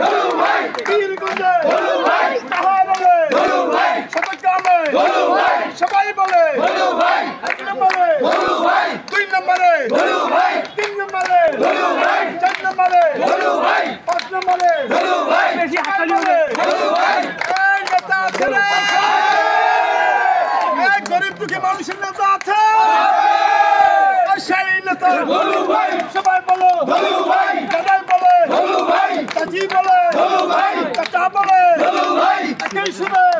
ধলু ভাই পীরগঞ্জে ধলু ভাই তাহারে ধলু ভাই সবাইকামে ধলু ভাই সবাই বলে ধলু ভাই 1 নম্বরে ধলু ভাই 2 নম্বরে ধলু ভাই 3 নম্বরে ধলু ভাই 4 নম্বরে ধলু ভাই 5 নম্বরে ধলু ভাই বেশি হাততালি হবে ধলু ভাই এই নেতা আছে রে এই গরিব দুঃখী মানুষের নেতা আছে এই সেই নেতা ধলু ভাই সবাই বলো ধলু ভাই দাদাই বলে ধলু ভাই চাচি বলে ধলু ভাই চাচা বলে ধলু ভাই একই সুরে